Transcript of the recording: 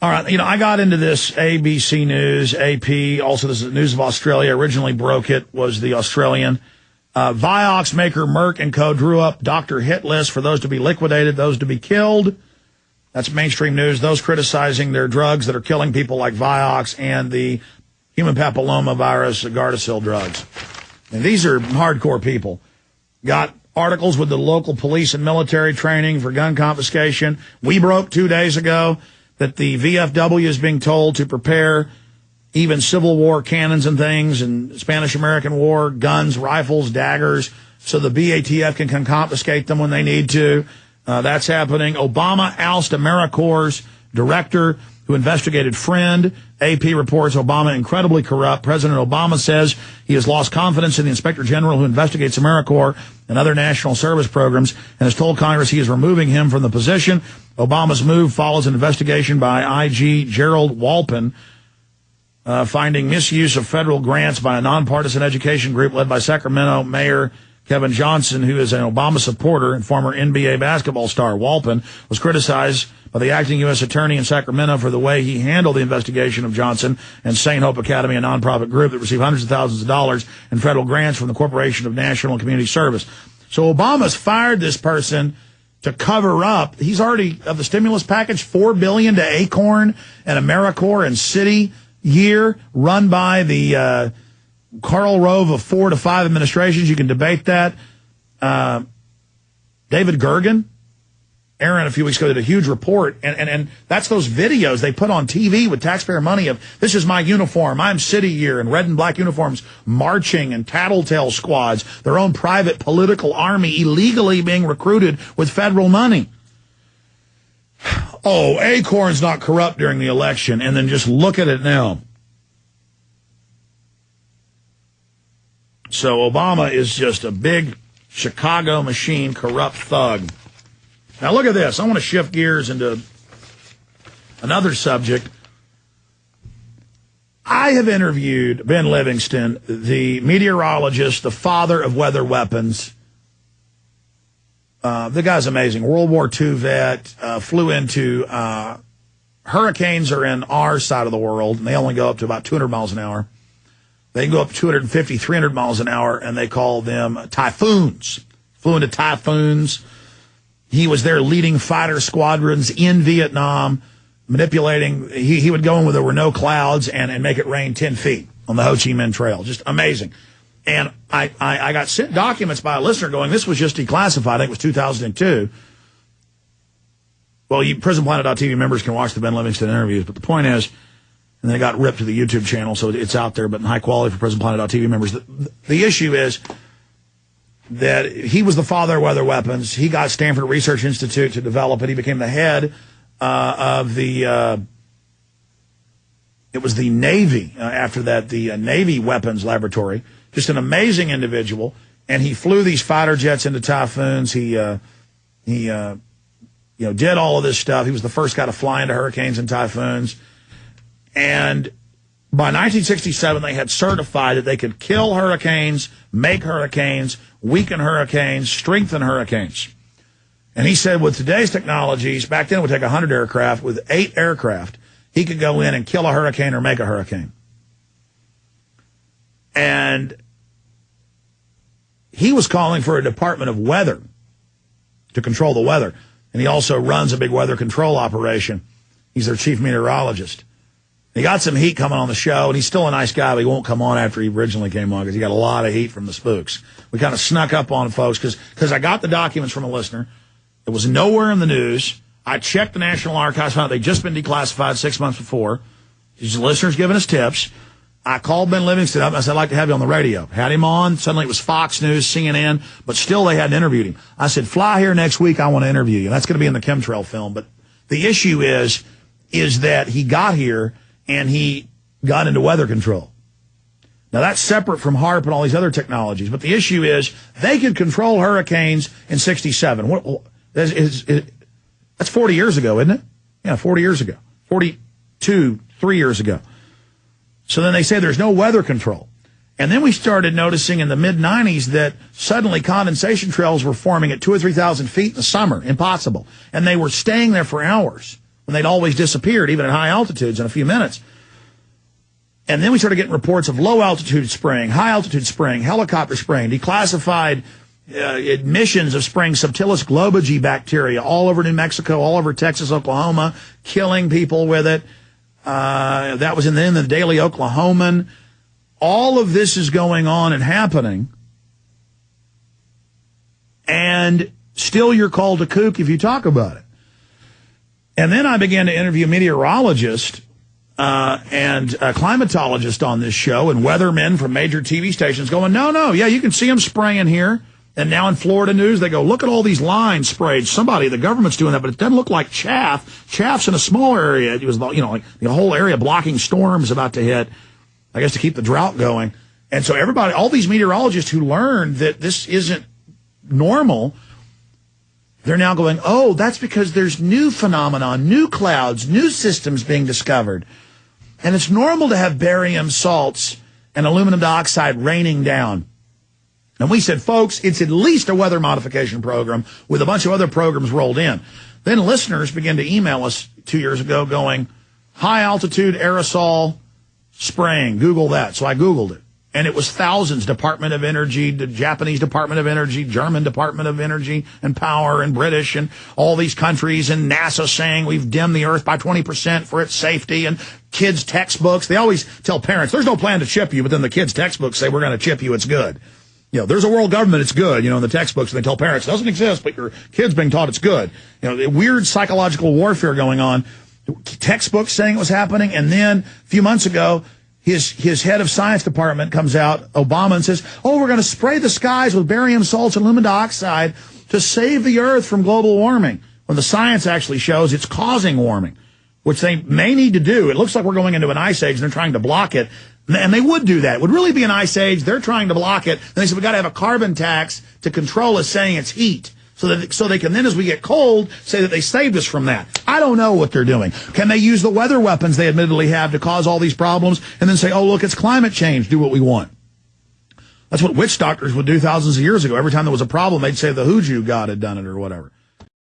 All right, I got into this ABC News, AP, also this is News of Australia. Originally broke it, was the Australian. Vioxx maker Merck and Co. drew up doctor hit list for those to be liquidated, those to be killed. That's mainstream news. Those criticizing their drugs that are killing people like Vioxx and the human papilloma virus, Gardasil drugs. And these are hardcore people. Got articles with the local police and military training for gun confiscation. We broke 2 days ago that the VFW is being told to prepare even Civil War cannons and things and Spanish-American War, guns, rifles, daggers, so the BATF can confiscate them when they need to. That's happening. Obama oust AmeriCorps director who investigated Friend. AP reports Obama incredibly corrupt. President Obama says he has lost confidence in the Inspector General who investigates AmeriCorps and other national service programs and has told Congress he is removing him from the position. Obama's move follows an investigation by IG Gerald Walpin, finding misuse of federal grants by a nonpartisan education group led by Sacramento Mayor Kevin Johnson, who is an Obama supporter and former NBA basketball star. Walpin was criticized by the acting U.S. attorney in Sacramento for the way he handled the investigation of Johnson and St. Hope Academy, a nonprofit group that received hundreds of thousands of dollars in federal grants from the Corporation of National and Community Service. So Obama's fired this person to cover up. He's already, of the stimulus package, $4 billion to Acorn and AmeriCorps and City year, run by the Karl Rove of 4 to 5 administrations. You can debate that. David Gergen, Aaron, a few weeks ago, did a huge report, and that's those videos they put on TV with taxpayer money of, this is my uniform, I'm City Year, and red and black uniforms marching, and tattletale squads, their own private political army illegally being recruited with federal money. Oh, Acorn's not corrupt during the election, and then just look at it now. So Obama is just a big Chicago machine, corrupt thug. Now look at this. I want to shift gears into another subject. I have interviewed Ben Livingston, the meteorologist, the father of weather weapons. The guy's amazing. World War II vet, flew into, hurricanes are in our side of the world, and they only go up to about 200 miles an hour. They can go up 250, 300 miles an hour, and they call them typhoons. Flew into typhoons. He was there leading fighter squadrons in Vietnam, manipulating. He would go in where there were no clouds and make it rain 10 feet on the Ho Chi Minh Trail. Just amazing. And I got sent documents by a listener going, this was just declassified. I think it was 2002. Well, PrisonPlanet.tv members can watch the Ben Livingston interviews, but the point is, and then it got ripped to the YouTube channel, so it's out there, but in high quality for PrisonPlanet.tv members. The issue is that he was the father of weather weapons. He got Stanford Research Institute to develop it. He became the head of the, it was the Navy, after that, the Navy Weapons Laboratory. Just an amazing individual. And he flew these fighter jets into typhoons. He did all of this stuff. He was the first guy to fly into hurricanes and typhoons. And by 1967, they had certified that they could kill hurricanes, make hurricanes, weaken hurricanes, strengthen hurricanes. And he said with today's technologies, back then it would take 100 aircraft. With 8 aircraft, he could go in and kill a hurricane or make a hurricane. And he was calling for a Department of Weather to control the weather. And he also runs a big weather control operation. He's their chief meteorologist. He got some heat coming on the show, and he's still a nice guy, but he won't come on after he originally came on because he got a lot of heat from the spooks. We kind of snuck up on folks because I got the documents from a listener. It was nowhere in the news. I checked the National Archives, found they'd just been declassified 6 months before. These listeners giving us tips. I called Ben Livingston up, and I said, I'd like to have you on the radio. Had him on. Suddenly it was Fox News, CNN, but still they hadn't interviewed him. I said, fly here next week. I want to interview you. That's going to be in the chemtrail film. But the issue is that he got here and he got into weather control. Now, that's separate from HARP and all these other technologies. But the issue is they could control hurricanes in 67. That's 40 years ago, isn't it? Yeah, 40 years ago. 42, 3 years ago. So then they say there's no weather control. And then we started noticing in the mid-90s that suddenly condensation trails were forming at 2,000 or 3,000 feet in the summer. Impossible. And they were staying there for hours. when they'd always disappeared, even at high altitudes, in a few minutes. And then we started getting reports of low-altitude spraying, high-altitude spraying, helicopter spraying, declassified admissions of spraying Subtilis globigii bacteria all over New Mexico, all over Texas, Oklahoma, killing people with it. That was in the Daily Oklahoman. All of this is going on and happening. And still you're called a kook if you talk about it. And then I began to interview meteorologists and climatologists on this show and weathermen from major TV stations going, no, yeah, you can see them spraying here. And now in Florida news, they go, look at all these lines sprayed. The government's doing that, but it doesn't look like chaff. Chaff's in a small area. It was, like the whole area blocking storms about to hit, I guess, to keep the drought going. And so everybody, all these meteorologists who learned that this isn't normal, they're now going, oh, that's because there's new phenomenon, new clouds, new systems being discovered. And it's normal to have barium salts and aluminum dioxide raining down. And we said, folks, it's at least a weather modification program with a bunch of other programs rolled in. Then listeners began to email us 2 years ago going, high altitude aerosol spraying, Google that. So I Googled it. And it was thousands, Department of Energy, the Japanese Department of Energy, German Department of Energy and Power, and British, and all these countries, and NASA saying we've dimmed the Earth by 20% for its safety, and kids' textbooks. They always tell parents, there's no plan to chip you, but then the kids' textbooks say we're going to chip you, it's good. There's a world government, it's good, in the textbooks, and they tell parents it doesn't exist, but your kid's being taught it's good. Weird psychological warfare going on. Textbooks saying it was happening, and then a few months ago, his head of science department comes out, Obama, and says, oh, we're going to spray the skies with barium salts and aluminum dioxide to save the Earth from global warming, when the science actually shows it's causing warming, which they may need to do. It looks like we're going into an ice age, and they're trying to block it. And they would do that. It would really be an ice age. They're trying to block it. And they said, we got to have a carbon tax to control us saying it's heat. So they can then, as we get cold, say that they saved us from that. I don't know what they're doing. Can they use the weather weapons they admittedly have to cause all these problems and then say, oh, look, it's climate change. Do what we want. That's what witch doctors would do thousands of years ago. Every time there was a problem, they'd say the Hoodoo god had done it or whatever.